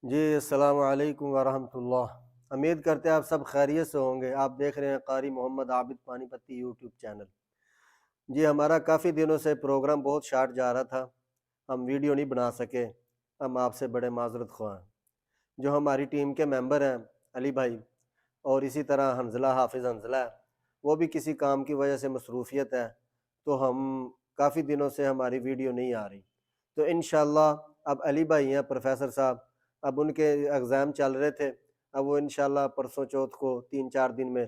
جی السلام علیکم ورحمۃ اللہ۔ امید کرتے ہیں آپ سب خیریت سے ہوں گے۔ آپ دیکھ رہے ہیں قاری محمد عابد پانی پتی یوٹیوب چینل۔ جی ہمارا کافی دنوں سے پروگرام بہت شارٹ جا رہا تھا، ہم ویڈیو نہیں بنا سکے، ہم آپ سے بڑے معذرت خواہ ہیں۔ جو ہماری ٹیم کے ممبر ہیں علی بھائی اور اسی طرح حنزلہ حافظ حنزلہ ہے، وہ بھی کسی کام کی وجہ سے مصروفیت ہے، تو ہم کافی دنوں سے ہماری ویڈیو نہیں آ رہی۔ تو انشاءاللہ اب علی بھائی ہیں پروفیسر صاحب، اب ان کے ایگزام چل رہے تھے، اب وہ انشاءاللہ پرسوں چوتھ کو 3-4 دن میں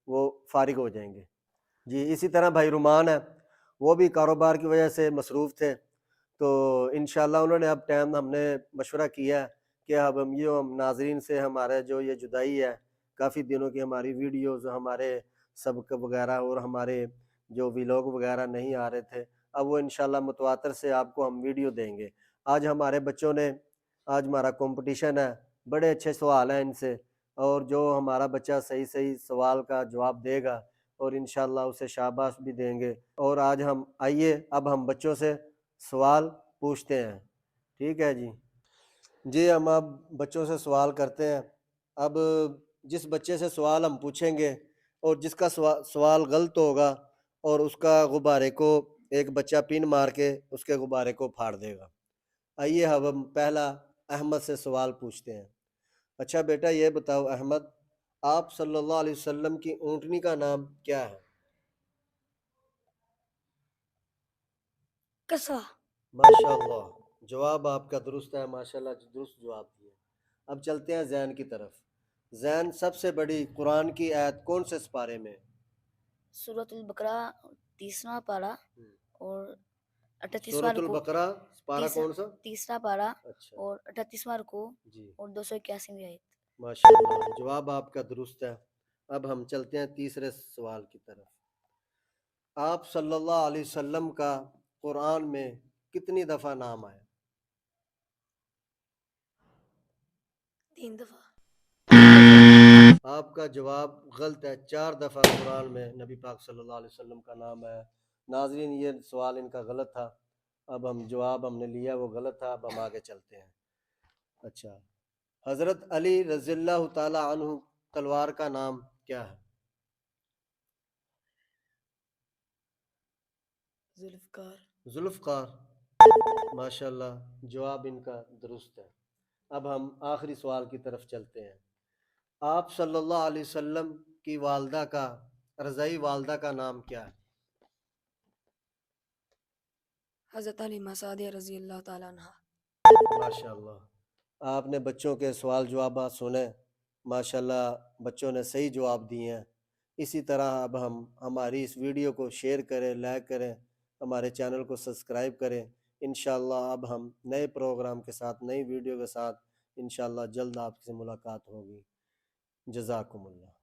وہ فارغ ہو جائیں گے۔ جی اسی طرح بھائی رومان ہے، وہ بھی کاروبار کی وجہ سے مصروف تھے، تو انشاءاللہ انہوں نے اب ٹائم ہم نے مشورہ کیا ہے کہ اب ہم ناظرین سے ہمارے جو یہ جدائی ہے، کافی دنوں کی ہماری ویڈیوز ہمارے سبق وغیرہ اور ہمارے جو ویلوگ وغیرہ نہیں آ رہے تھے، اب وہ انشاءاللہ متواتر سے آپ کو ہم ویڈیو دیں گے۔ آج ہمارے بچوں نے، آج ہمارا کمپٹیشن ہے، بڑے اچھے سوال ہیں ان سے، اور جو ہمارا بچہ صحیح سوال کا جواب دے گا اور انشاءاللہ اسے شاباش بھی دیں گے۔ اور آج ہم آئیے اب ہم بچوں سے سوال پوچھتے ہیں، ٹھیک ہے جی؟ جی ہم اب بچوں سے سوال کرتے ہیں۔ اب جس بچے سے سوال ہم پوچھیں گے اور جس کا سوال غلط ہوگا اور اس کا غبارے کو ایک بچہ پن مار کے اس کے غبارے کو پھاڑ دے گا۔ آئیے اب ہم پہلا احمد سے سوال پوچھتے ہیں۔ اچھا بیٹا یہ بتاؤ احمد، آپ صلی اللہ علیہ وسلم کی اونٹنی کا نام کیا ہے؟ کسا۔ ماشاءاللہ، جواب آپ کا درست ہے، ماشاءاللہ درست جواب دیا۔ اب چلتے ہیں زین کی طرف۔ زین، سب سے بڑی قرآن کی آیت کون سے سپارے میں؟ سورۃ البقرہ 30واں پارہ اور 38واں سورۃ رکوع، البقرہ سپارہ کون سا؟ 30واں پارہ اچھا اور 38واں رکوع جی، اور 281ویں آیت۔ ماشاءاللہ جواب آپ کا درست ہے۔ اب ہم چلتے ہیں تیسرے سوال کی طرف۔ آپ صلی اللہ علیہ وسلم کا قرآن میں کتنی دفعہ نام آیا؟ 3 دفعہ۔ 3 دفعہ؟ آپ کا جواب غلط ہے، 4 دفعہ قرآن میں نبی پاک صلی اللہ علیہ وسلم کا نام ہے۔ ناظرین یہ سوال ان کا غلط تھا، اب جواب ہم نے لیا وہ غلط تھا، اب ہم آگے چلتے ہیں۔ اچھا، حضرت علی رضی اللہ تعالی عنہ تلوار کا نام کیا ہے؟ ذوالفقار۔ ذوالفقار، ماشاءاللہ جواب ان کا درست ہے۔ اب ہم آخری سوال کی طرف چلتے ہیں۔ آپ صلی اللہ علیہ وسلم کی والدہ کا، رضائی والدہ کا نام کیا ہے؟ حضرت حلیمہ سعدیہ رضی اللہ تعالیٰ عنہ۔ ماشاءاللہ، آپ نے بچوں کے سوال جوابات سنے، ماشاءاللہ بچوں نے صحیح جواب دیے ہیں۔ اسی طرح اب ہم ہماری اس ویڈیو کو شیئر کریں، لائک کریں، ہمارے چینل کو سبسکرائب کریں۔ انشاءاللہ اب ہم نئے پروگرام کے ساتھ، نئی ویڈیو کے ساتھ انشاءاللہ جلد آپ سے ملاقات ہوگی۔ جزاکم اللہ۔